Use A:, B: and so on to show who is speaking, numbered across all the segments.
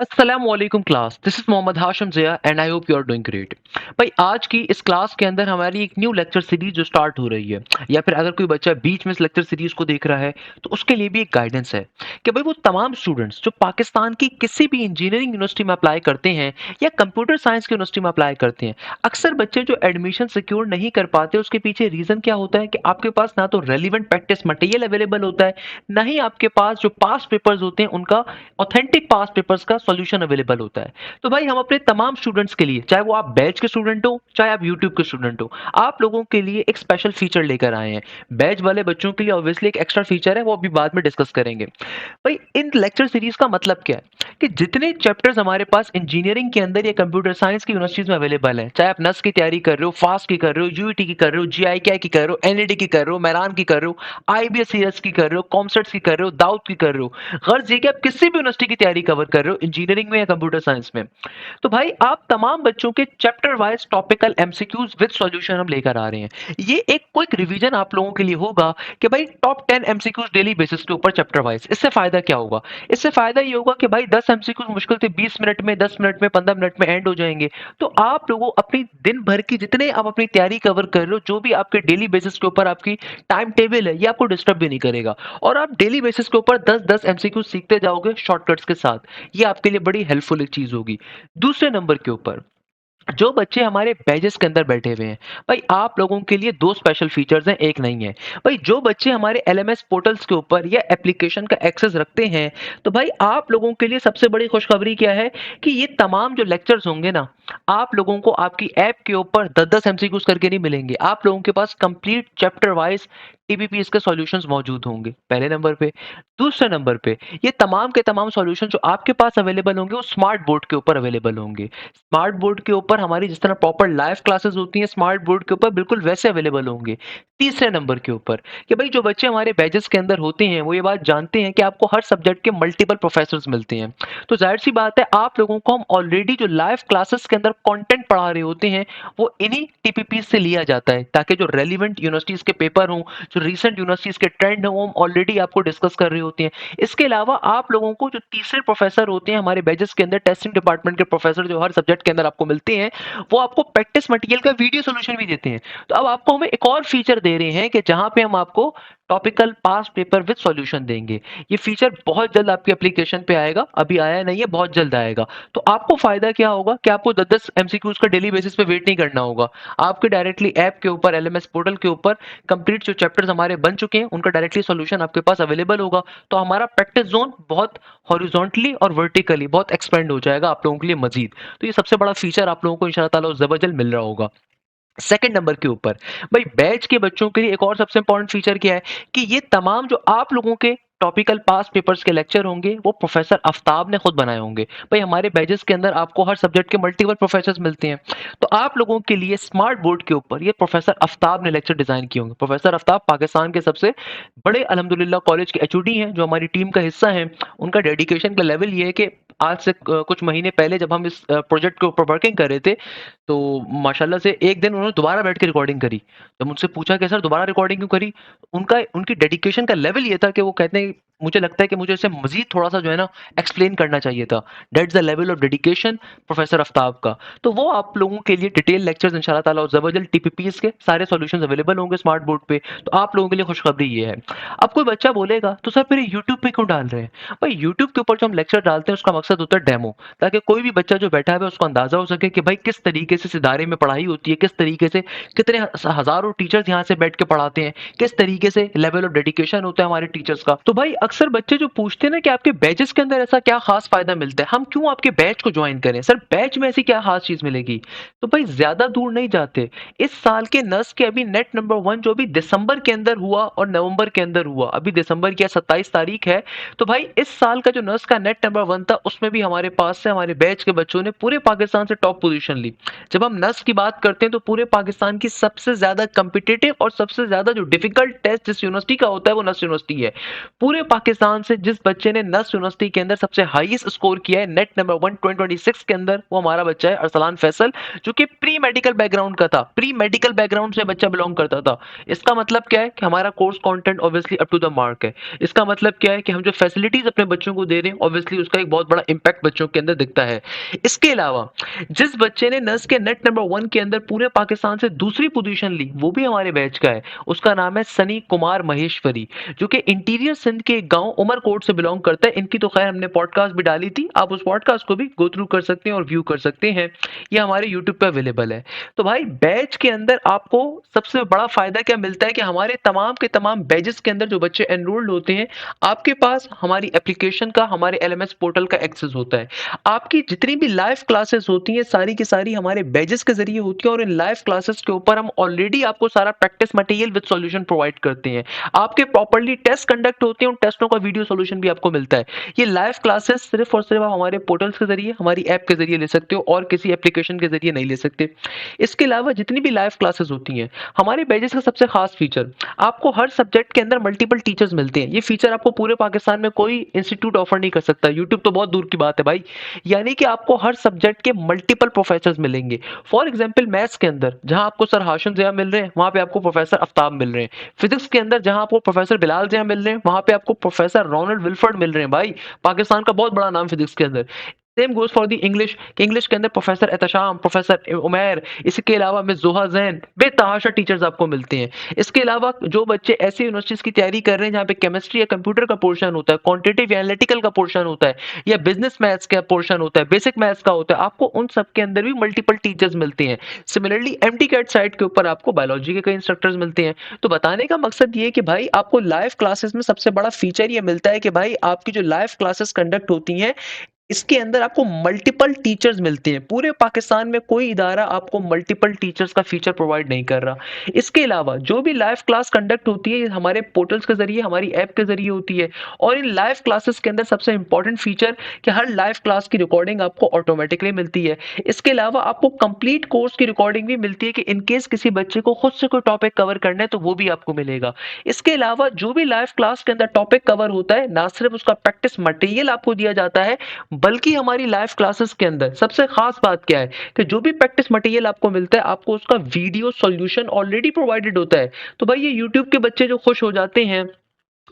A: अस्सलामुअलैकुम class, this is Mohammad Hashim Zia and I hope you are doing great. भाई आज की इस क्लास के अंदर हमारी एक न्यू लेक्चर सीरीज जो स्टार्ट हो रही है, या फिर अगर कोई बच्चा बीच में इस लेक्चर सीरीज को देख रहा है तो उसके लिए भी एक गाइडेंस है कि भाई वो तमाम स्टूडेंट्स जो पाकिस्तान की किसी भी इंजीनियरिंग यूनिवर्सिटी में अप्लाई करते हैं या कंप्यूटर साइंस की यूनिवर्सिटी में अप्लाई करते हैं, अक्सर बच्चे जो एडमिशन सिक्योर नहीं कर पाते उसके पीछे रीजन क्या होता है कि आपके पास ना तो रेलिवेंट प्रैक्टिस मटेरियल अवेलेबल होता है, ना ही आपके पास जो पास पेपर्स होते हैं उनका ऑथेंटिक पास पेपर्स का सॉल्यूशन अवेलेबल होता है। तो भाई हम अपने तमाम स्टूडेंट्स के लिए, चाहे वो आप बैच के स्टूडेंट हो चाहे आप यूट्यूब के स्टूडेंट हो, आप लोगों के लिए एक स्पेशल फीचर लेकर आए हैं। बैच वाले बच्चों के लिए ऑब्वियसली एक एक्स्ट्रा फीचर है, वो अभी बाद में डिस्कस करेंगे। भाई इन लेक्चर सीरीज का मतलब क्या है कि जितने चैप्टर्स हमारे पास इंजीनियरिंग के अंदर या कंप्यूटर साइंस की यूनिवर्सिटीज में अवेलेबल है, चाहे आप नस की तैयारी कर रहे हो, फास्ट की कर रहे हो, यूईटी की कर रहे हो, जीआईके की कर रहे हो, एनईडी की कर रहे हो, मेरान की कर रहे हो, आईबीएस की कर रहे हो, कॉमसेट्स की कर रहे हो, दाऊद की कर रहे हो, गर्ज ये कि आप किसी भी यूनिवर्सिटी की तैयारी कवर कर रहे हो इंजीनियरिंग में या कंप्यूटर साइंस में, तो भाई आप तमाम बच्चों के chapter wise topical MCQs with solution हम लेकर आ रहे हैं। ये एक क्विक रिवीजन आप लोगों के लिए होगा कि भाई टॉप 10 एमसीक्यूज डेली बेसिस के ऊपर चैप्टर वाइज। इससे फायदा क्या होगा? इससे फायदा ये होगा कि भाई 10 एमसीक्यूज मुश्किल से 20 मिनट में, 10 मिनट में, 15 मिनट में एंड हो जाएंगे। तो आप लोगों अपनी दिन भर की जितने आप अपनी तैयारी कवर कर रहे हो, जो भी आपके डेली बेसिस के ऊपर आपकी टाइम टेबल है, ये आपको डिस्टर्ब भी नहीं करेगा। और आप डेली बेसिस के ऊपर 10-10 एमसीक्यू सीखते जाओगे शॉर्टकट्स के साथ। ये आपके लिए बड़ी हेल्पफुल एक चीज होगी। दूसरे नंबर के ऊपर जो बच्चे हमारे बैचेस के अंदर बैठे हुए हैं, भाई आप लोगों के लिए दो स्पेशल फीचर्स हैं, एक नहीं है। भाई जो बच्चे हमारे एलएमएस पोर्टल्स के ऊपर या एप्लीकेशन का एक्सेस रखते हैं, तो भाई आप लोगों के लिए सबसे बड़ी खुशखबरी क्या है कि ये तमाम जो लेक्चर्स होंगे ना, आप लोगों को आपकी ऐप के ऊपर 10-10 एमसीक्यूज करके नहीं मिलेंगे। आप लोगों के पास कंप्लीट चैप्टर वाइज टीबीपीएस के सॉल्यूशंस मौजूद होंगे, पहले नंबर पे। दूसरे नंबर पे ये तमाम के तमाम सॉल्यूशन जो आपके पास अवेलेबल होंगे वो स्मार्ट बोर्ड के ऊपर अवेलेबल होंगे। स्मार्ट बोर्ड के ऊपर हमारी जिस तरह प्रॉपर लाइव क्लासेस होती हैं, स्मार्ट बोर्ड के ऊपर बिल्कुल वैसे अवेलेबल होंगे। तीसरे नंबर के ऊपर कि भाई जो बच्चे हमारे बैचेस के अंदर होते हैं वो ये बात जानते हैं कि आपको हर सब्जेक्ट के मल्टीपल प्रोफेसर्स मिलते हैं। तो जाहिर सी बात है आप लोगों को हम ऑलरेडी जो लाइव क्लासेस के अंदर कंटेंट पढ़ा रहे होते हैं वो इन्हीं टीपीपी से लिया जाता है, ताकि जो रेलिवेंट यूनिवर्सिटीज के पेपर हों, जो रीसेंट यूनिवर्सिटीज के ट्रेंड हो, हम ऑलरेडी आपको डिस्कस कर रहे होते हैं। इसके अलावा आप लोगों को जो तीसरे प्रोफेसर होते हैं हमारे बैचेस के अंदर, टेस्टिंग डिपार्टमेंट के प्रोफेसर जो हर सब्जेक्ट के अंदर आपको मिलते हैं, वो आपको प्रैक्टिस मटेरियल का वीडियो सॉल्यूशन भी देते हैं। तो अब आपको हमें एक और फीचर दे रहे हैं कि जहां पे हम आपको topical pass paper with solution देंगे। ये फीचर बहुत जल्द आपकी एप्लीकेशन पे आएगा, अभी आया नहीं है, बहुत जल्द आएगा। तो आपको फायदा क्या होगा कि आपको 10-10 एमसीक्यूज का डेली बेसिस पे वेट नहीं करना होगा। आपके डायरेक्टली ऐप के ऊपर, एलएमएस पोर्टल के ऊपर कंप्लीट जो चैप्टर्स हमारे बन चुके हैं उनका डायरेक्टली सॉल्यूशन आपके पास अवेलेबल होगा। तो हमारा प्रैक्टिस जोन बहुत हॉरिजॉन्टली और वर्टिकली बहुत एक्सपेंड हो जाएगा आप लोगों के लिए मजीद। तो ये सबसे बड़ा फीचर आप लोगों को इंशाल्लाह ताला जबरदस्त मिल रहा होगा। सेकंड नंबर के ऊपर भाई बैच के बच्चों के लिए एक और सबसे इंपॉर्टेंट फीचर क्या है कि ये तमाम जो आप लोगों के टॉपिकल पास पेपर्स के लेक्चर होंगे वो प्रोफेसर आफ्ताब ने खुद बनाए होंगे। भाई हमारे बैचेस के अंदर आपको हर सब्जेक्ट के मल्टीपल प्रोफेसर्स मिलते हैं, तो आप लोगों के लिए स्मार्ट बोर्ड के ऊपर ये प्रोफेसर आफ्ताब ने लेक्चर डिजाइन किए होंगे। प्रोफेसर आफ्ताब पाकिस्तान के सबसे बड़े अल्हम्दुलिल्लाह कॉलेज के एचओडी हैं, जो हमारी टीम का हिस्सा हैं। उनका डेडिकेशन का लेवल ये है कि आज से कुछ महीने पहले जब हम इस प्रोजेक्ट के ऊपर वर्किंग कर रहे थे, तो माशाल्लाह से एक दिन उन्होंने दोबारा बैठ के रिकॉर्डिंग करी। जब मुझसे पूछा कि सर दोबारा रिकॉर्डिंग क्यों करी? उनका उनकी डेडिकेशन का लेवल ये था कि वो कहते हैं मुझे लगता है कि मुझे इसे मज़ीद थोड़ा-सा जो है ना एक्सप्लेन करना चाहिए था। That's the level of dedication professor Aftab का। तो वो आप लोगों के लिए डिटेल लेक्चर्स इंशाल्लाह ताला और ज़बरदस्त टीपीपीएस के सारे सॉल्यूशंस अवेलेबल होंगे स्मार्ट बोर्ड पे। तो आप लोगों के लिए खुशखबरी ये है। अब कोई बच्चा बोलेगा तो सर फिर यूट्यूब पे क्यों डाल रहे हैं? भाई यूट्यूब के ऊपर जो हम लेक्चर डालते हैं उसका मकसद होता है डेमो, ताकि कोई भी बच्चा जो बैठा है उसको अंदाजा हो सके कि भाई किस तरीके से इस इदारे में पढ़ाई होती है, किस तरीके से कितने हजारों टीचर्स यहाँ से बैठ के पढ़ाते हैं, किस तरीके से लेवल ऑफ डेडिकेशन होता है हमारे टीचर्स का। तो भाई अक्सर बच्चे जो पूछते हैं ना कि आपके बैचेस के अंदर ऐसा क्या खास फायदा मिलता है, हम क्यों आपके बैच को ज्वाइन करें, सर बैच में ऐसी क्या खास चीज मिलेगी? तो भाई ज्यादा दूर नहीं जाते। इस साल के नर्स के अभी नेट नंबर 1 जो भी दिसंबर के अंदर हुआ और नवंबर के अंदर हुआ, अभी दिसंबर की 27 तारीख है, तो भाई इस साल का जो नर्स का नेट नंबर 1 था उसमें भी हमारे पास से हमारे बैच के बच्चों ने पूरे पाकिस्तान से टॉप पोजीशन ली। जब हम नस की बात करते हैं तो पूरे पाकिस्तान की सबसे ज्यादा कम्पिटिटिव और सबसे ज्यादा जो डिफिकल्ट टेस्ट जिस यूनिवर्सिटी का होता है वो नस यूनिवर्सिटी है। पूरे पाकिस्तान से जिस बच्चे ने नस्ट यूनिवर्सिटी के अंदर सबसे हाईएस्ट स्कोर किया है नेट नंबर 1 2026 के अंदर, वो हमारा बच्चा है अरसलान फैसल, जो कि प्री मेडिकल बैकग्राउंड का था। प्री मेडिकल बैकग्राउंड से बच्चा बिलोंग करता था। इसका मतलब क्या है कि हमारा course content obviously up to the mark है। इसका मतलब क्या है कि हम जो फैसिलिटीज अपने बच्चों को दे रहे हैं, ऑब्वियसली उसका एक बहुत बड़ा इंपैक्ट बच्चों के अंदर दिखता है। इसके अलावा जिस बच्चे ने नर्स के नेट नंबर 1 के अंदर पूरे पाकिस्तान से दूसरी पोजीशन ली, वो भी हमारे बैच का है। उसका नाम है सनी कुमार महेश्वरी, जो कि इंटीरियर सिंध के एक गांव उमरकोट से बिलोंग करता है। इनकी तो खैर हमने पॉडकास्ट भी डाली थी, आप उस पॉडकास्ट को भी गो थ्रू कर सकते हैं और व्यू कर सकते हैं। ये हमारे यूट्यूब पे अवेलेबल है। तो भाई बैच के अंदर आपको सबसे बड़ा फायदा क्या मिलता है कि हमारे तमाम के तमाम बैचेस के अंदर जो बच्चे एनरोल्ड होते हैं, आपके पास हमारी एप्लीकेशन का, हमारे एलएमएस पोर्टल का एक्सेस होता है। आपकी जितनी भी लाइव क्लासेस होती हैं, सारी की सारी हमारे बैचेस के जरिए होती है, और इन लाइव क्लासेस के ऊपर हम ऑलरेडी आपको सारा practice material with solution provide करते हैं। आपके प्रॉपर्ली टेस्ट कंडक्ट होते हैं, उन टेस्टों का वीडियो सॉल्यूशन भी आपको मिलता है। ये लाइव क्लासेस सिर्फ और सिर्फ आप हमारे पोर्टल्स के जरिए, हमारी ऐप के जरिए ले सकते हो, और किसी एप्लीकेशन के जरिए नहीं ले सकते। इसके अलावा जितनी भी लाइव क्लासेस होती हैं, हमारे बैचेस का सबसे खास फीचर, आपको हर सब्जेक्ट के अंदर मल्टीपल टीचर्स मिलते हैं। ये फीचर आपको पूरे पाकिस्तान में कोई इंस्टीट्यूट ऑफर नहीं कर सकता। यूट्यूब तो बहुत दूर की बात है भाई। यानी कि आपको हर सब्जेक्ट के मल्टीपल प्रोफेसर्स मिलेंगे। फॉर एग्जांपल मैथ्स के अंदर जहां आपको सर हाशिम ज़िया मिल रहे हैं, वहां पे आपको प्रोफेसर आफ्ताब मिल रहे हैं। फिजिक्स के अंदर जहां आपको प्रोफेसर बिलाल ज़िया मिल रहे हैं, वहां पे आपको प्रोफेसर रोनाल्ड विल्फर्ड मिल रहे हैं। भाई पाकिस्तान का बहुत बड़ा नाम फिजिक्स के अंदर। Same goes for the English, कि इंग्लिश के अंदर प्रोफेसर एहतशाम, प्रोफेसर उमैर, इसके अलावा मिस जोहा जैन, बेतहाशा टीचर्स आपको मिलते हैं। इसके अलावा जो बच्चे ऐसी यूनिवर्सिटीज की तैयारी कर रहे हैं जहाँ पे केमिस्ट्री या कंप्यूटर का पोर्शन होता है, क्वांटिटेटिव या एनालिटिकल का पोर्शन होता है, या बिजनेस मैथ्स का पोर्शन होता है, बेसिक मैथ्स का होता है, आपको उन सब के अंदर भी मल्टीपल टीचर्स मिलते हैं। सिमिलरली एमटी कैट साइट के ऊपर आपको बायोलॉजी के कई इंस्ट्रक्टर्स मिलते हैं। तो बताने का मकसद ये है कि भाई आपको लाइव क्लासेस में सबसे बड़ा फीचर ये मिलता है कि भाई आपकी जो लाइव क्लासेस कंडक्ट होती हैं, इसके अंदर आपको मल्टीपल टीचर्स मिलते हैं। पूरे पाकिस्तान में कोई इदारा आपको मल्टीपल टीचर्स का फीचर प्रोवाइड नहीं कर रहा। इसके अलावा जो भी लाइव क्लास कंडक्ट होती है, ये हमारे पोर्टल्स के जरिए, हमारी ऐप के जरिए होती है। और इन लाइव क्लासेस के अंदर सबसे इंपॉर्टेंट फीचर कि हर लाइव क्लास की रिकॉर्डिंग आपको ऑटोमेटिकली मिलती है। इसके अलावा आपको कंप्लीट कोर्स की रिकॉर्डिंग भी मिलती है कि इनकेस किसी बच्चे को खुद से कोई टॉपिक कवर करना है तो वो भी आपको मिलेगा। इसके अलावा जो भी लाइव क्लास के अंदर टॉपिक कवर होता है, ना सिर्फ उसका प्रैक्टिस मटेरियल आपको दिया जाता है, बल्कि हमारी लाइव क्लासेस के अंदर सबसे खास बात क्या है कि जो भी प्रैक्टिस मटेरियल आपको मिलता है, आपको उसका वीडियो सॉल्यूशन ऑलरेडी प्रोवाइडेड होता है। तो भाई ये यूट्यूब के बच्चे जो खुश हो जाते हैं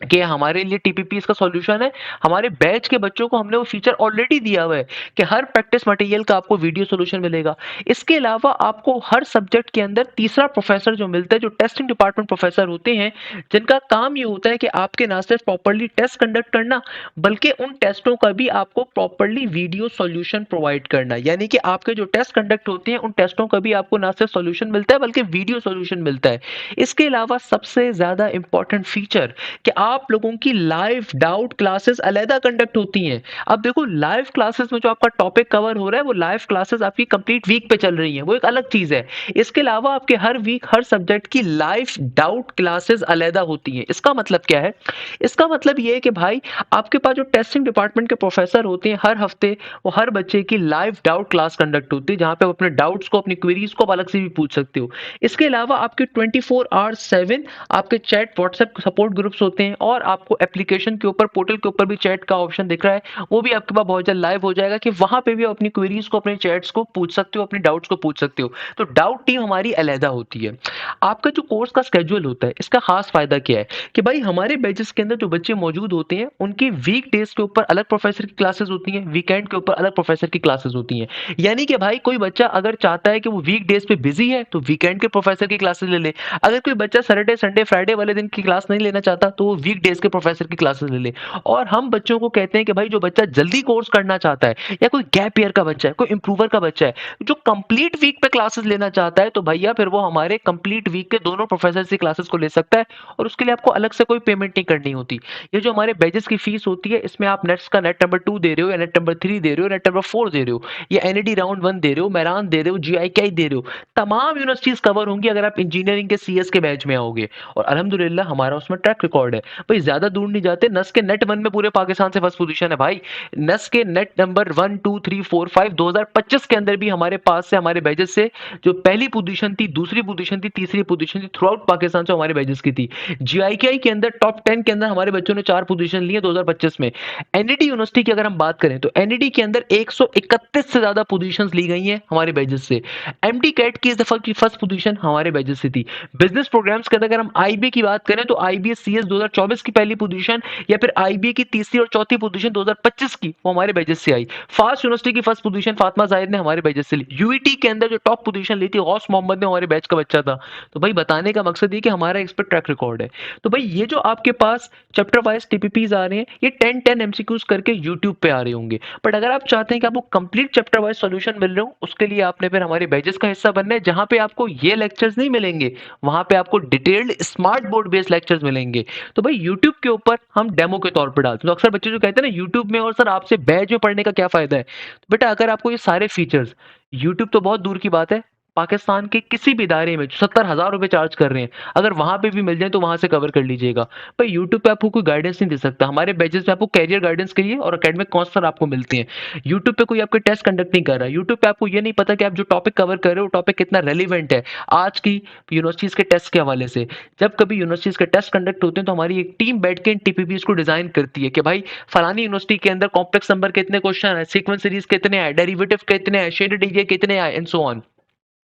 A: कि हमारे लिए टीपीपी इसका सॉल्यूशन है, हमारे बैच के बच्चों को हमने वो फीचर ऑलरेडी दिया हुआ है कि हर प्रैक्टिस मटेरियल का आपको वीडियो सॉल्यूशन मिलेगा। इसके अलावा आपको हर सब्जेक्ट के अंदर तीसरा प्रोफेसर जो मिलता है, जो टेस्टिंग डिपार्टमेंट प्रोफेसर होते हैं, जिनका काम ये होता है कि आपके ना सिर्फ प्रॉपर्ली टेस्ट कंडक्ट करना, बल्कि उन टेस्टों का भी आपको प्रॉपर्ली वीडियो सॉल्यूशन प्रोवाइड करना। यानी कि आपके जो टेस्ट कंडक्ट होते हैं, उन टेस्टों का भी आपको ना सिर्फ सॉल्यूशन मिलता है, बल्कि वीडियो सॉल्यूशन मिलता है। इसके अलावा सबसे ज्यादा इंपॉर्टेंट फीचर कि आप लोगों की लाइव डाउट क्लासेस अलहदा कंडक्ट होती हैं। अब देखो लाइव क्लासेस में जो आपका टॉपिक कवर हो रहा है, वो लाइव क्लासेस आपकी कंप्लीट वीक पे चल रही हैं, वो एक अलग चीज है। इसके अलावा आपके हर वीक हर सब्जेक्ट की लाइव डाउट क्लासेस अलहदा होती हैं। इसका मतलब क्या है? इसका मतलब ये है कि भाई आपके पास जो टेस्टिंग डिपार्टमेंट के प्रोफेसर होते हैं, हर हफ्ते वो हर बच्चे की लाइव डाउट क्लास कंडक्ट होती है, जहां पे आप अपने डाउट्स को, अपनी क्वेरीज को अलग से भी पूछ सकते हो। इसके अलावा आपके 24/7 आपके चैट व्हाट्सएप सपोर्ट ग्रुप्स होते हैं, और आपको एप्लीकेशन के ऊपर, पोर्टल के ऊपर भी चैट का ऑप्शन दिख रहा है, वो भी आपके पास बहुत जल्द लाइव हो जाएगा कि वहां पे भी आप अपनी क्वेरीज को, अपने चैट्स को पूछ सकते हो, अपने डाउट्स को पूछ सकते हो। तो डाउट टीम हमारी अलहदा होती है। आपका जो कोर्स का स्केड्यूल होता है, इसका खास फायदा क्या है कि भाई हमारे बैचेस के अंदर जो बच्चे मौजूद होते हैं, उनकी वीक डेज के ऊपर अलग प्रोफेसर की क्लासेस होती हैं, वीकेंड के ऊपर अलग प्रोफेसर की क्लासेस होती हैं। यानी कि भाई कोई बच्चा अगर चाहता है कि वो वीक डेज पे बिजी है, तो वीकेंड के प्रोफेसर की क्लासेस ले ले। अगर कोई बच्चा सैटरडे संडे फ्राइडे वाले दिन की क्लास नहीं लेना चाहता, तो वो वीक डेज के प्रोफेसर की क्लासेस ले ले। और हम बच्चों को कहते हैं कि भाई जो बच्चा जल्दी कोर्स करना चाहता है, या कोई गैप ईयर का बच्चा है, कोई इंप्रूवर का बच्चा है, जो कंप्लीट वीक पे क्लासेस लेना चाहता है, तो भैया फिर वो हमारे कंप्लीट वीक के दोनों प्रोफेसर से क्लासेस को ले सकता है, और उसके लिए आपको अलग से कोई पेमेंट नहीं करनी होती। ये जो हमारे बैचेस की फीस होती है, इसमें आप नेट्स का नेट नंबर 2 दे रहे हो, या नेट नंबर 3 दे रहे हो, नेट नंबर 4 दे रहे हो, या एनईडी राउंड 1 दे रहे हो, मैरान दे रहे हो, जीआईकेआई दे रहे हो, तमाम यूनिवर्सिटीज कवर होंगी अगर आप इंजीनियरिंग के सीएस के बैच में आओगे। और अल्हम्दुलिल्लाह हमारा उसमें ट्रैक रिकॉर्ड है। भाई ज्यादा दूर नहीं जाते, नस के नेट 1 में पूरे पाकिस्तान से फर्स्ट पोजीशन है भाई। नस के नेट नंबर 1 2 3 4 5 2025 के अंदर भी हमारे पास से, हमारे बैचेस से जो पहली पोजीशन थी, दूसरी पोजीशन थी, तीसरी पोजीशन थी, थ्रू आउट पाकिस्तान से हमारे बैचेस की थी। जीआईकेआई के अंदर टॉप 10 के अंदर हमारे बच्चों ने 4 पोजीशन ली है 2025 में। एनईटी यूनिवर्सिटी की अगर हम बात करें तो एनईटी के अंदर 131 से ज्यादा पोजीशंस ली गई हैं हमारे बैचेस से। एमडी कैट की इस दफा की फर्स्ट पोजीशन हमारे बैचेस से थी। बिजनेस प्रोग्राम्स के अंदर अगर हम आईबीए की बात करें तो आईबीएस सीएस 2024 की पहली पोजीशन या फिर आईबीए की तीसरी और चौथी पोजीशन 2025 की वो हमारे बैचेस से आई। फास्ट यूनिवर्सिटी की फर्स्ट पोजीशन फातिमा जाहिद ने हमारे बैचेस से ली। यूईटी के अंदर जो टॉप पोजीशन ली थी गौस मोहम्मद ने, हमारे बैच का बच्चा था। तो भाई बताने का मकसद ये कि हमारा इस पर ट्रैक रिकॉर्ड है। तो भाई ये जो आपके पास चैप्टर वाइज टीपीपीज आ रहे हैं ये 10 एमसीक्यूज करके यूट्यूब पे आ रहे होंगे। बट अगर आप चाहते हैं कि आपको कंप्लीट चैप्टर वाइज सॉल्यूशन मिल रहे हो, उसके लिए आपने फिर हमारे बैचेस का हिस्सा बनना है, जहां पे आपको ये लेक्चर्स नहीं मिलेंगे, वहां पे आपको detailed smart board based lectures मिलेंगे। तो भाई यूट्यूब के ऊपर हम डेमो के तौर पर डालते हैं। तो अक्सर बच्चे जो कहते हैं ना यूट्यूब में और सर आपसे बैच में पढ़ने का क्या फायदा है, तो बेटा अगर आपको ये सारे फीचर्स, यूट्यूब तो बहुत दूर की बात है, पाकिस्तान के किसी भी इदारे में जो 70,000 रुपए चार्ज कर रहे हैं, अगर वहां पे भी मिल जाए तो वहां से कवर कर लीजिएगा। भाई यूट्यूब पे आपको कोई गाइडेंस नहीं दे सकता। हमारे बैचेस में आपको कैरियर गाइडेंस के लिए और एकेडमिक काउंसलर आपको मिलते हैं। यूट्यूब पे कोई आपके टेस्ट कंडक्ट नहीं कर रहा है। यूट्यूब पे आपको ये नहीं पता कि आप जो टॉपिक कवर कर रहे हो वो टॉपिक कितना रेलिवेंट है आज की यूनिवर्सिटीज के टेस्ट के हवाले से। जब कभी यूनिवर्सिटीज के टेस्ट कंडक्ट होते हैं तो हमारी एक टीम बैठ के इन टीपीपीज को डिजाइन करती है कि भाई फलानी यूनिवर्सिटी के अंदर कॉम्प्लेक्स नंबर कितने क्वेश्चन है, सीक्वेंस सीरीज कितने हैं, डेरिवेटिव कितने हैं, शेडेड एरिया कितने हैं, and so on.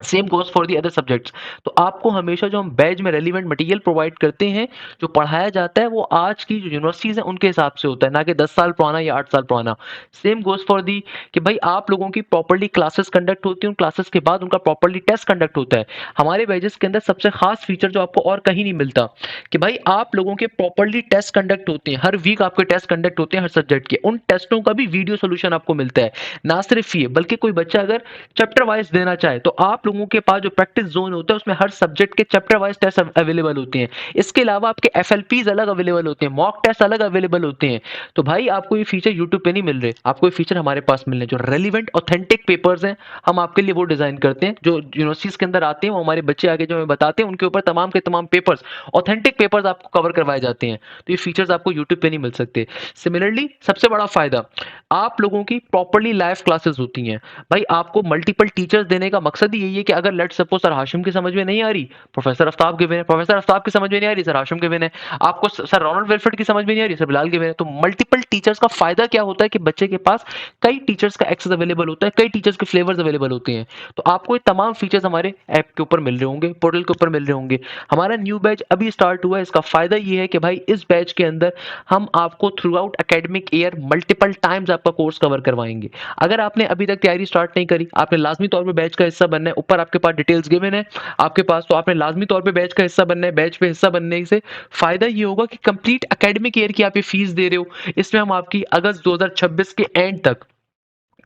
A: Same goes for the other subjects. तो आपको हमेशा जो हम बैच में रेलिवेंट मटेरियल प्रोवाइड करते हैं, जो पढ़ाया जाता है वो आज की जो यूनिवर्सिटीज हैं उनके हिसाब से होता है, ना कि 10 साल पुराना या 8 साल पुराना। सेम गोज फॉर दी कि भाई आप लोगों की प्रॉपर्ली क्लासेस कंडक्ट होती हैं, उन क्लासेस के बाद उनका प्रॉपर्ली टेस्ट कंडक्ट होता है। हमारे बैचेस के अंदर सबसे खास फीचर जो आपको और कहीं नहीं मिलता कि भाई आप लोगों के प्रॉपर्ली टेस्ट कंडक्ट होते हैं, हर वीक आपके टेस्ट कंडक्ट होते हैं हर सब्जेक्ट के। उन टेस्टों का भी वीडियो सोल्यूशन आपको मिलता है। ना सिर्फ ये, बल्कि कोई बच्चा अगर चैप्टर वाइज देना चाहे तो आप लोगों के पास जो प्रैक्टिस जोन होता है उसमें हर सब्जेक्ट के चैप्टर वाइज टेस्ट अवेलेबल होते हैं। इसके अलावा आपके एफएलपीज अलग अवेलेबल होते हैं, मॉक टेस्ट अलग अवेलेबल होते हैं। तो भाई आपको ये फीचर यूट्यूब पे नहीं मिल रहे, आपको ये फीचर हमारे पास मिल रहे हैं। जो रेलिवेंट ऑथेंटिक पेपर्स हैं हम आपके लिए वो डिजाइन करते हैं, जो यूनिवर्सिटीज के अंदर आते हैं वो हमारे बच्चे आगे जो हमें बताते हैं उनके ऊपर तमाम के तमाम पेपर्स, ऑथेंटिक पेपर्स आपको कवर करवाए जाते हैं। तो ये फीचर्स आपको यूट्यूब पे नहीं मिल सकते। सिमिलरली सबसे बड़ा फायदा, आप लोगों की प्रॉपर्ली लाइव क्लासेस होती हैं। भाई आपको मल्टीपल टीचर्स देने का मकसद ही यही है कि अगर लेट्स सपोज सर हाशिम की समझ में नहीं आ रही, प्रोफेसर आफ्ताब गिवन है, प्रोफेसर आफ्ताब की समझ में नहीं आ रही, सर हाशिम गिवन है, आपको सर रोनाल्ड वेलफर्ड की समझ में नहीं आ रही, सर बिलाल गिवन है। तो मल्टीपल टीचर्स का फायदा क्या होता है कि बच्चे के पास कई टीचर्स का एक्सेस अवेलेबल होता है, कई टीचर्स के फ्लेवर्स अवेलेबल होते हैं। तो आपको ये तमाम फीचर्स हमारे ऐप के ऊपर मिल रहे होंगे, पोर्टल के ऊपर मिल रहे होंगे। हमारा न्यू बैच अभी स्टार्ट हुआ है। इसका फायदा ये है कि भाई इस बैच के अंदर हम आपको through out academic year multiple times आपका कोर्स कवर करवाएंगे। अगर आपने अभी तक तैयारी स्टार्ट नहीं करी, आपने लाजमी तौर पे बैच का हिस्सा बनना है। ऊपर आपके पास डिटेल्स गिवन है आपके पास, तो आपने लाजमी तौर पे बैच का हिस्सा बनना है। बैच पे हिस्सा बनने से फायदा ये होगा कि कंप्लीट एकेडमिक ईयर की आप ये फीस दे रहे हो, इसमें हम आपकी अगस्त 2026 के एंड तक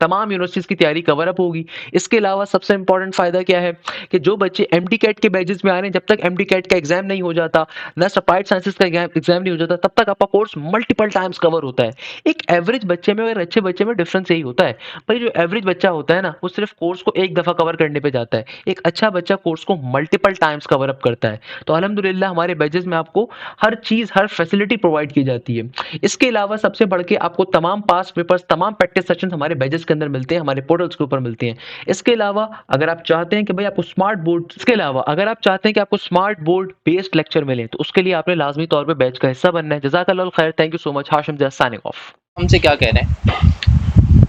A: तमाम यूनिवर्सिटीज की तैयारी कवर अप होगी। इसके अलावा सबसे इंपॉर्टेंट फायदा क्या है कि जो बच्चे एमडी कैट के बैचेस में आ रहे हैं, जब तक एमडी कैट का एग्जाम नहीं हो जाता, नस्ट अप्लाइड साइंसेज का एग्जाम नहीं हो जाता, तब तक आपका कोर्स मल्टीपल टाइम्स कवर होता है। एक एवरेज बच्चे में और अच्छे बच्चे में डिफरेंस यही होता है। भाई जो एवरेज बच्चा होता है ना, वो सिर्फ कोर्स को एक दफा कवर करने पे जाता है। एक अच्छा बच्चा कोर्स को मल्टीपल टाइम्स कवर अप करता है। तो अल्हम्दुलिल्लाह हमारे बैचेस में आपको हर चीज, हर फैसिलिटी प्रोवाइड की जाती है। इसके अलावा सबसे बढ़ के आपको तमाम पास पेपर्स, तमाम प्रैक्टिस सेशंस हमारे बैचेस के अंदर मिलते हैं, हमारे पोर्टल्स के ऊपर मिलते हैं। इसके अलावा अगर आप चाहते हैं कि भाई आपको स्मार्ट बोर्ड बेस्ड लेक्चर मिले, तो उसके लिए आपने लाजमी तौर पे बैच का हिस्सा बनना है। जज़ाकल्लाह खैर, thank you so much. Hashim just signing off.
B: हमसे क्या कह रहे हैं,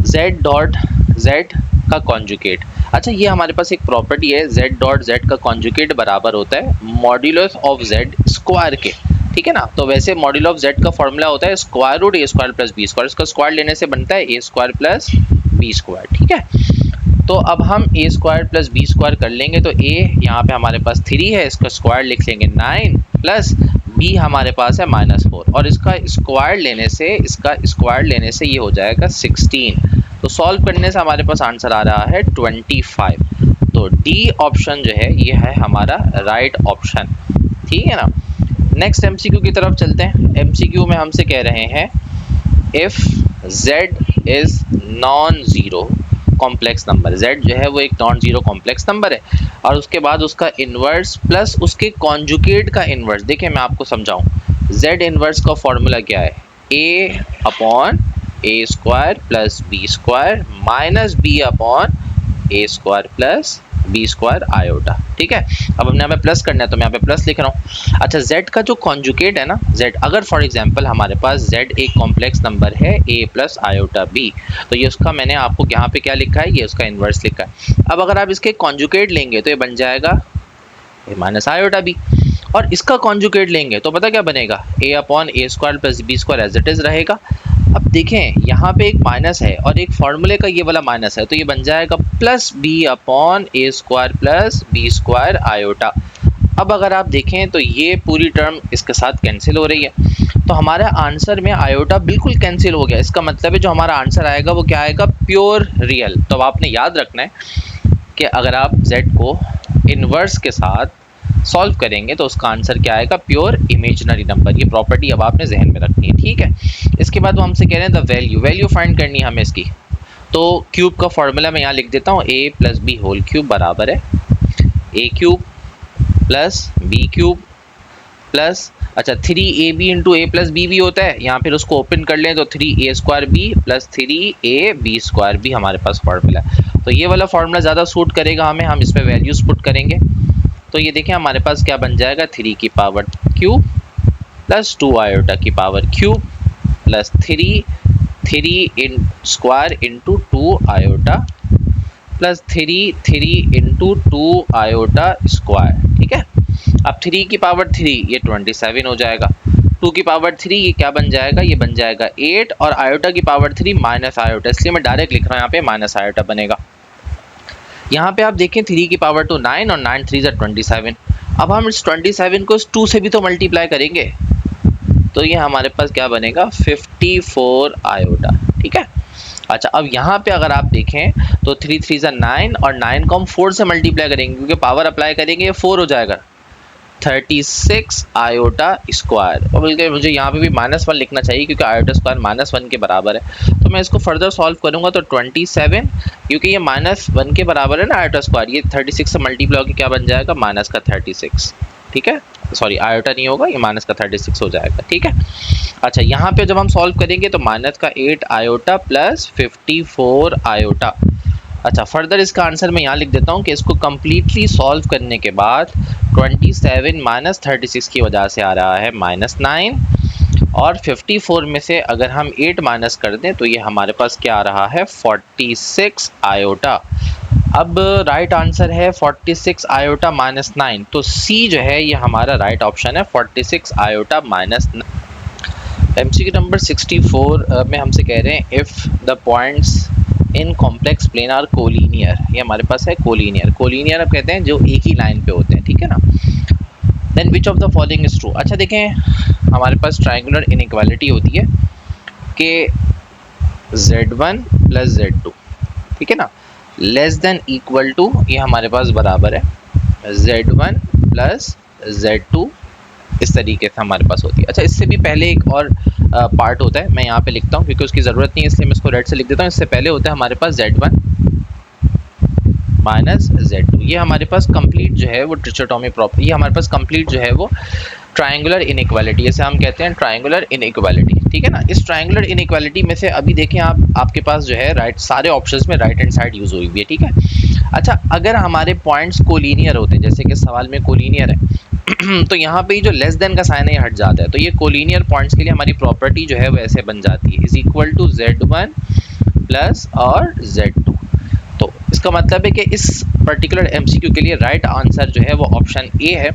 B: z डॉट z का कॉन्जुगेट। अच्छा, ये हमारे पास एक प्रॉपर्टी है, z डॉट z का कॉन्जुगेट बराबर होता है मॉड्यूलस ऑफ z स्क्वायर के। ठीक है ना। तो वैसे मॉड्यूल ऑफ z का फॉर्मूला होता है square root a square plus b square. इसका स्क्वायर लेने से बनता है a square plus b square. ठीक है। तो अब हम a square plus b square कर लेंगे, तो a यहाँ पे हमारे पास 3 है, इसका स्क्वायर लिख लेंगे 9 प्लस b हमारे पास है -4, और इसका स्क्वायर लेने से ये हो जाएगा 16। तो सॉल्व करने से हमारे पास आंसर आ रहा है 25। तो डी ऑप्शन जो है ये है हमारा राइट ऑप्शन। ठीक है ना। नेक्स्ट एमसीक्यू की तरफ चलते हैं। एमसीक्यू में हमसे कह रहे हैं if z is non zero complex number, z जो है वो एक नॉन जीरो कॉम्प्लेक्स नंबर है, और उसके बाद उसका इन्वर्स प्लस उसके कॉन्जुगेट का इन्वर्स। देखिए मैं आपको समझाऊं, Z इनवर्स का फॉर्मूला क्या है? A upon A square plus B square minus b upon A square plus B square iota. ठीक है, अब हमने यहाँ पे प्लस करना है तो मैं यहाँ पे प्लस लिख रहा हूँ। अच्छा, z का जो कॉन्जुगेट है ना, z अगर फॉर एग्जांपल हमारे पास z एक कॉम्प्लेक्स नंबर है a प्लस आयोटा b, तो ये उसका मैंने आपको यहाँ पे क्या लिखा है, ये उसका इन्वर्स लिखा है। अब अगर आप इसके कॉन्जुगेट लेंगे तो ये बन जाएगा a माइनस आयोटा b, और इसका कॉन्जुगेट लेंगे तो पता क्या बनेगा, a upon A square plus B square as it is रहेगा। अब देखें यहाँ पे एक माइनस है और एक फॉर्मूले का ये वाला माइनस है, तो ये बन जाएगा प्लस बी अपॉन ए square plus B square iota. अब अगर आप देखें तो ये पूरी टर्म इसके साथ कैंसिल हो रही है, तो हमारा आंसर में आयोटा बिल्कुल कैंसिल हो गया। इसका मतलब है जो हमारा आंसर आएगा वो क्या आएगा, प्योर रियल। तो अब आपने याद रखना है कि अगर आप z को इन्वर्स के साथ सॉल्व करेंगे तो उसका आंसर क्या आएगा, प्योर इमेजिनरी नंबर। ये प्रॉपर्टी अब आपने जहन में रखनी है। ठीक है, इसके बाद वो हमसे कह रहे हैं द वैल्यू फाइंड करनी है हमें इसकी। तो क्यूब का फॉर्मूला मैं यहाँ लिख देता हूँ, a plus b whole cube बराबर है a cube plus b cube plus, अच्छा 3ab इंटू ए प्लस बी भी होता है, यहाँ फिर उसको ओपन कर लें तो 3a square b plus 3ab square b हमारे पास फॉर्मूला है। तो ये वाला फॉर्मूला ज़्यादा सूट करेगा हमें, हम इस पर वैल्यूज पुट करेंगे। तो ये देखें हमारे पास क्या बन जाएगा, 3 की पावर क्यूब प्लस 2 आयोटा की power cube plus 3 in square into 2 iota plus 3 into 2 iota square. ठीक है, अब 3 की पावर 3 ये 27 हो जाएगा, 2 की पावर 3 ये क्या बन जाएगा, ये बन जाएगा 8, और आयोटा की पावर 3 माइनस आयोटा, इसलिए मैं डायरेक्ट लिख रहा हूँ यहाँ पे माइनस आयोटा बनेगा। यहाँ पे आप देखें 3 की पावर 2 9 और 9 3 27। अब हम इस 27 को इस 2 से भी तो मल्टीप्लाई करेंगे, तो ये हमारे पास क्या बनेगा, 54 आयोटा। ठीक है, अच्छा अब यहाँ पे अगर आप देखें तो 3 3 9 और 9 को हम 4 से मल्टीप्लाई करेंगे, क्योंकि पावर अप्लाई करेंगे ये 4 हो जाएगा, 36 आयोटा स्क्वायर। और बल्कि मुझे यहाँ पे भी -1 लिखना चाहिए क्योंकि आयोटा स्क्वायर -1 के बराबर है। तो मैं इसको फर्दर सॉल्व करूँगा तो 27, क्योंकि ये -1 के बराबर है ना आयोटा स्क्वायर, ये 36 से मल्टीप्लाई होकर क्या बन जाएगा, माइनस का 36। ठीक है, सॉरी आयोटा नहीं होगा, ये माइनस का 36 हो जाएगा। ठीक है, अच्छा यहाँ पे जब हम सॉल्व करेंगे तो माइनस का 8 आयोटा प्लस 54 आयोटा। अच्छा फर्दर इसका आंसर मैं यहाँ लिख देता हूँ कि इसको कम्प्लीटली सॉल्व करने के बाद 27 माइनस 36 की वजह से आ रहा है -9, और 54 में से अगर हम 8 माइनस कर दें तो ये हमारे पास क्या आ रहा है, 46 आयोटा। अब राइट आंसर है 46 आयोटा -9, तो सी जो है ये हमारा राइट ऑप्शन है, 46 आयोटा -9। एमसीक्यू नंबर 64 में हमसे कह रहे हैं if the points in complex plane are collinear, ये हमारे पास है कोलिनियर। कोलिनियर अब कहते हैं जो एक ही लाइन पे होते हैं। ठीक है ना, then which of the following is true. अच्छा देखें हमारे पास ट्रायंगुलर इनइक्वालिटी होती है कि z1 प्लस z2, ठीक है ना, लेस देन इक्वल टू, ये हमारे पास बराबर है z1 प्लस z2, इस तरीके से हमारे पास होती है। अच्छा इससे भी पहले एक और पार्ट होता है, मैं यहाँ पे लिखता हूँ क्योंकि उसकी ज़रूरत नहीं है इसलिए मैं इसको रेड से लिख देता हूँ। इससे पहले होता है हमारे पास z1 माइनस z2, ये हमारे पास कंप्लीट जो है वो ट्रिचोटोमी प्रॉपर्टी, ये हमारे पास कंप्लीट जो है वो ट्रायंगुलर इनइक्वालिटी, इसे हम कहते हैं ट्रायंगुलर इनइक्वालिटी। ठीक है ना, इस ट्रायंगुलर इनइक्वालिटी में से अभी देखें आपके पास जो है राइट, सारे ऑप्शंस में राइट हैंड साइड यूज़ हुई हुई है। ठीक है, अच्छा अगर हमारे पॉइंट्स कोलिनियर होते हैं, जैसे कि सवाल में कोलिनियर है तो यहाँ पे जो लेस देन का साइन है ये हट जाता है, तो ये कोलिनियर पॉइंट्स के लिए हमारी प्रॉपर्टी जो है वो ऐसे बन जाती है, is equal to z1 plus और z2। तो इसका मतलब है कि इस पर्टिकुलर एमसीक्यू के लिए राइट आंसर जो है वो ऑप्शन ए है।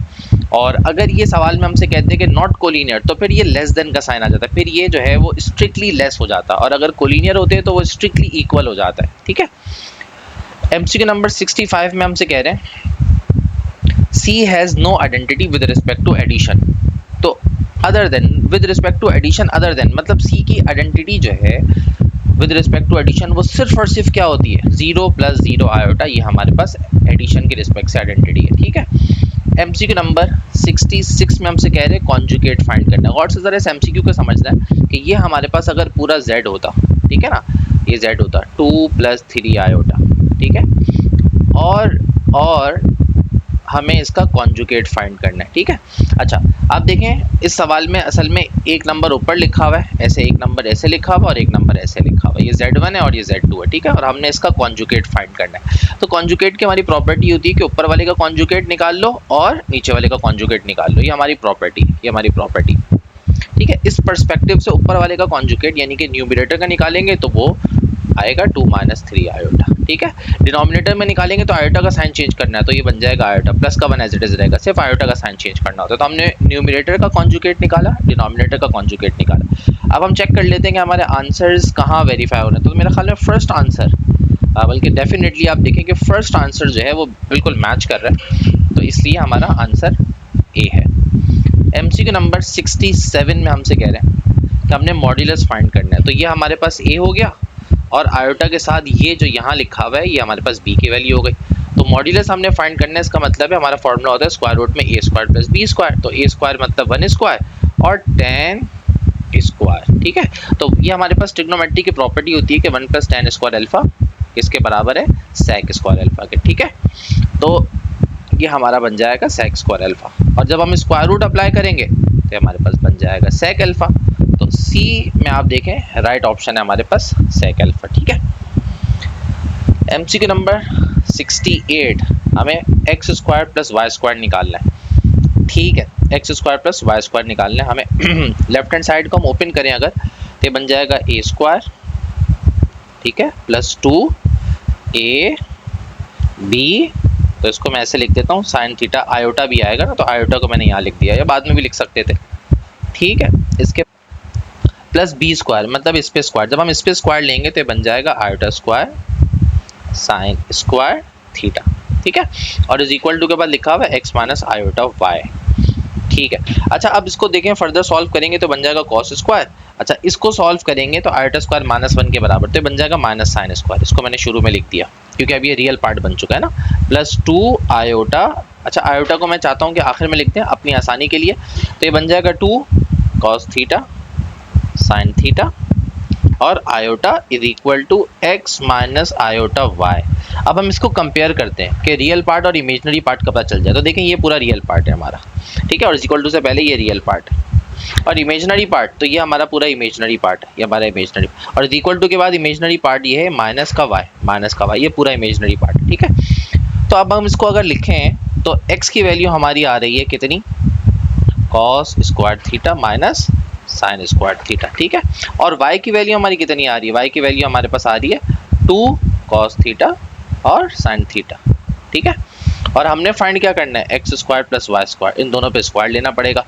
B: और अगर ये सवाल में हमसे कहते हैं कि नॉट कोलिनियर, तो फिर ये लेस देन का साइन आ जाता है, फिर ये जो है वो स्ट्रिक्टली लेस हो जाता है, और अगर कोलिनियर होते हैं तो वो स्ट्रिक्टली इक्वल हो जाता है। ठीक है, एमसीक्यू नंबर 65 में हमसे कह रहे हैं C has no identity with respect to addition, तो other than with respect to addition, other than मतलब C की आइडेंटिटी जो है विद रिस्पेक्ट टू एडिशन वो सिर्फ और सिर्फ क्या होती है, 0 प्लस 0 आयोटा, ये हमारे पास एडिशन के रिस्पेक्ट से आइडेंटिटी है। ठीक है, एमसीक्यू नंबर 66 में हमसे कह रहे हैं कॉन्जुगेट फाइंड करना है। और से ज़रा इस एमसीक्यू को समझना है कि ये हमारे पास अगर पूरा z होता, ठीक है ना, ये z होता 2 प्लस 3 आयोटा, ठीक है, और हमें इसका कॉन्जुगेट फाइंड करना है, ठीक है। अच्छा, आप देखें इस सवाल में असल में एक नंबर ऊपर लिखा हुआ है ऐसे, एक नंबर ऐसे लिखा हुआ और एक नंबर ऐसे लिखा हुआ है, ये Z1 है और ये Z2 है, ठीक है। और हमने इसका कॉन्जुगेट फाइंड करना है। तो कॉन्जुगेट की हमारी प्रॉपर्टी होती है कि ऊपर वाले का कॉन्जुगेट निकाल लो और नीचे वाले का कॉन्जुगेट निकाल लो, ये हमारी प्रॉपर्टी, ठीक है। इस पर्सपेक्टिव से ऊपर वाले का कॉन्जुगेट यानी कि न्यूमरेटर का निकालेंगे तो वो आएगा 2 - 3 आयोटा, ठीक है। डिनोमिनेटर में निकालेंगे तो आयोटा का साइन चेंज करना है, तो ये बन जाएगा आयोटा, प्लस का 1 एज इट इज रहेगा, सिर्फ आयोटा का साइन चेंज करना होता है। तो हमने न्यूमरेटर का कॉन्जुगेट निकाला, डिनोमिनेटर का कॉन्जुगेट निकाला। अब हम चेक कर लेते हैं कि हमारे आंसर्स कहाँ वेरीफाई हो रहे हैं। तो मेरा ख्याल में फर्स्ट आंसर, बल्कि डेफिनेटली आप देखें कि फर्स्ट आंसर जो है वो बिल्कुल मैच कर रहा है, तो इसलिए हमारा आंसर ए है। एमसीक्यू नंबर 67 में हमसे कह रहे हैं कि हमने मॉड्यूलस फाइंड करना है। तो ये हमारे पास ए हो गया और आयोटा के साथ ये जो यहाँ लिखा हुआ है ये हमारे पास बी की वैल्यू हो गई। तो मॉड्यूलस हमने फाइंड करना है, इसका मतलब है हमारा फॉर्मूला होता है स्क्वायर रूट में a² + b²। तो a² मतलब 1² और tan स्क्वायर, ठीक है। तो ये हमारे पास ट्रिग्नोमेट्री की प्रॉपर्टी होती है कि 1 + tan स्क्वायर अल्फा किसके बराबर है, sec स्क्वायर अल्फा के, ठीक है। तो ये हमारा बन जाएगा sec स्क्वायर अल्फा, और जब हम स्क्वायर रूट अप्लाई करेंगे तो हमारे पास बन जाएगा sec अल्फा। तो सी में आप देखें राइट ऑप्शन है हमारे पास sec अल्फा, ठीक है। एमसीक्यू नंबर 68, हमें x² + y² निकालना है, ठीक है। x² + y² निकालना है हमें। लेफ्ट हैंड साइड को हम ओपन करें अगर तो बन जाएगा a², ठीक है, + 2ab, तो इसको मैं ऐसे लिख देता हूँ sin थीटा, आयोटा भी आएगा ना, तो आयोटा को मैंने यहाँ लिख दिया, या बाद में भी लिख सकते थे, ठीक है। इसके प्लस b² मतलब इस पे स्क्वायर, जब हम इस पे स्क्वायर लेंगे तो बन जाएगा iota square sin square theta, ठीक है। और इज इक्वल टू के बाद लिखा हुआ है x - आयोटा y, ठीक है। अच्छा, अब इसको देखें फर्दर सॉल्व करेंगे तो बन जाएगा cos स्क्वायर। अच्छा, इसको सॉल्व करेंगे तो आयोटा स्क्वायर -1 के बराबर, तो बन जाएगा sin स्क्वायर। इसको मैंने शुरू में लिख दिया क्योंकि अब ये रियल पार्ट बन चुका है ना, +2 आयोटा। अच्छा, आयोटा को मैं चाहता हूँ कि आखिर में लिख दें अपनी आसानी के लिए, तो ये बन जाएगा 2 cos थीटा sin थीटा और iota is equal to x - iota y। अब हम इसको कंपेयर करते हैं कि रियल पार्ट और इमेजनरी पार्ट का पता चल जाए। तो देखें ये पूरा रियल पार्ट है हमारा, ठीक है, और इज इक्वल टू से पहले ये रियल पार्ट है, और इमेजनरी पार्ट तो ये हमारा पूरा इमेजनरी पार्ट है, ये हमारा इमेजनरी, और इज इक्वल टू के बाद इमेजनरी पार्ट ये है माइनस का y, ये पूरा इमेजनरी पार्ट, ठीक है। तो अब हम इसको अगर लिखें तो x की वैल्यू हमारी आ रही है कितनी, cos square theta minus sin square theta, ठीक है। और y की वैल्यू हमारी कितनी आ रही है, y की वैल्यू हमारे पास आ रही है 2 cos थीटा और sin थीटा, ठीक है। और हमने फाइंड क्या करना है, x² + y², इन दोनों पे स्क्वायर लेना पड़ेगा।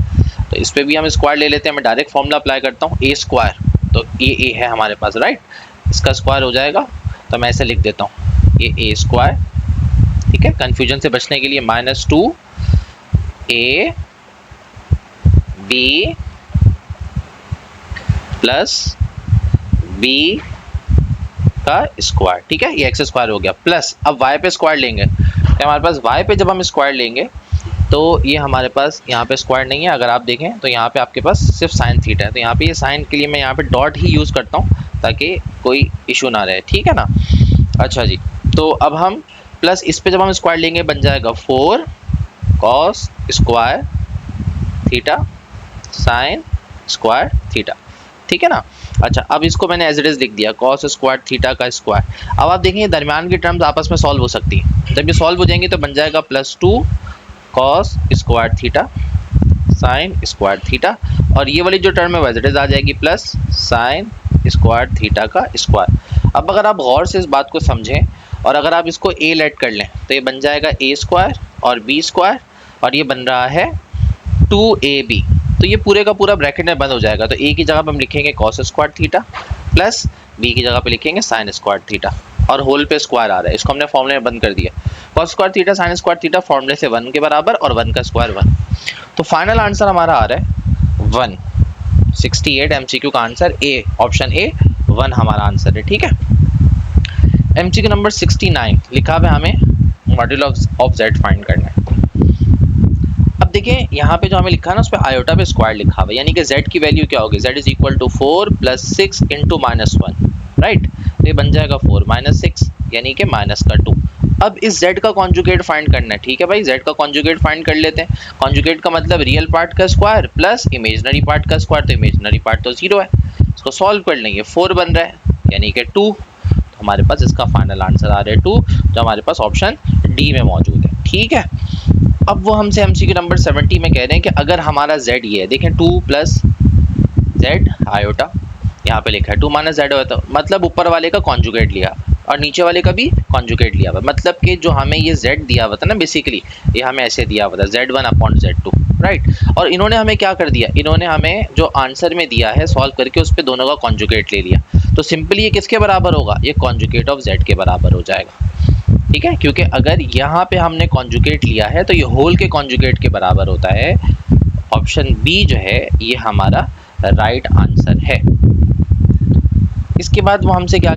B: तो इस पे भी हम स्क्वायर ले लेते हैं, मैं डायरेक्ट फॉर्मूला अप्लाई करता हूँ, a², तो a है हमारे पास, राइट, इसका स्क्वायर हो जाएगा, तो मैं ऐसे लिख देता हूँ ये a², ठीक है, कंफ्यूजन से बचने के लिए -2 a b प्लस b का स्क्वायर, ठीक है, ये x² हो गया, प्लस अब y पे स्क्वायर लेंगे तो हमारे पास y पे जब हम स्क्वायर लेंगे तो ये हमारे पास यहाँ पे स्क्वायर नहीं है, अगर आप देखें तो यहाँ पे आपके पास सिर्फ sin थीटा है, तो यहाँ पे ये साइन के लिए मैं यहाँ पे डॉट ही यूज़ करता हूँ ताकि कोई इशू ना रहे, ठीक है ना। अच्छा जी, तो अब हम प्लस इस पे जब हम स्क्वायर लेंगे बन जाएगा 4 cos square theta sin square theta, ठीक है ना। अच्छा, अब इसको मैंने एज इट इज लिख दिया cos स्क्वायर थीटा का स्क्वायर। अब आप देखेंगे दरमियान की टर्म्स आपस में सॉल्व हो सकती हैं, जब ये सॉल्व हो जाएंगे तो बन जाएगा +2 cos square theta sin square theta, और ये वाली जो टर्म है वो एज इट इज आ जाएगी प्लस sin स्क्वायर थीटा का स्क्वायर। अब अगर आप गौर से इस बात को समझें और अगर आप इसको a लेट कर लें तो ये बन जाएगा a² और b², और ये बन रहा है 2ab, तो ये पूरे का पूरा ब्रैकेट में बंद हो जाएगा। तो a की जगह पे हम लिखेंगे cos square theta plus b की जगह पे लिखेंगे sin स्क्वायर थीटा, और होल पे स्क्वायर आ रहा है, इसको हमने फॉर्मूले में बंद कर दिया। cos square theta sin square theta फॉर्मूले से 1 के बराबर और 1 का स्क्वायर 1, तो फाइनल आंसर हमारा आ रहा है 1। 68 एमसीक्यू का आंसर ए, ऑप्शन ए 1 हमारा आंसर है, ठीक है। एमसीक्यू नंबर 69 लिखा है हमें मॉड्यूलस ऑफ z फाइंड करना है। अब देखिए यहाँ पे जो हमें लिखा है ना उस पर आयोटा पे स्क्वायर लिखा हुआ है, यानी कि z की वैल्यू क्या होगी, z is equal to 4 + 6 × -1, right, तो ये बन जाएगा 4 - 6 यानी कि -2, अब इस z का कॉन्जुगेट फाइंड करना है, ठीक है भाई, z का कॉन्जुगेट फाइंड कर लेते हैं। कॉन्जुगेट का मतलब रियल पार्ट का स्क्वायर प्लस इमेजिनरी पार्ट का स्क्वायर, तो इमेजिनरी पार्ट तो 0 है, इसको सॉल्व कर लेंगे, 4 बन रहा है यानी कि 2, तो हमारे पास इसका फाइनल आंसर आ रहा है 2, जो हमारे पास ऑप्शन डी में मौजूद है, ठीक है। अब वो हमसे एमसीक्यू नंबर 70 में कह रहे हैं कि अगर हमारा z ये है, देखें 2 प्लस z आयोटा, यहाँ पे लिखा है 2 माइनस z होता, मतलब ऊपर वाले का कॉन्जुगेट लिया और नीचे वाले का भी कॉन्जुगेट लिया हुआ, मतलब कि जो हमें ये z दिया हुआ था ना, बेसिकली ये हमें ऐसे दिया हुआ था z1 अपॉन z2, राइट। और इन्होंने हमें क्या कर दिया, इन्होंने हमें जो आंसर में दिया है सॉल्व करके उस पर दोनों का कॉन्जुगेट ले लिया, तो सिंपली ये किसके बराबर होगा, ये कॉन्जुगेट ऑफ z के बराबर हो जाएगा, ठीक है, क्योंकि अगर यहाँ पे हमने कॉन्जुगेट लिया है तो ये होल के कॉन्जुगेट के बराबर होता है। ऑप्शन बी जो है ये हमारा राइट आंसर है। इसके बाद वो हमसे क्या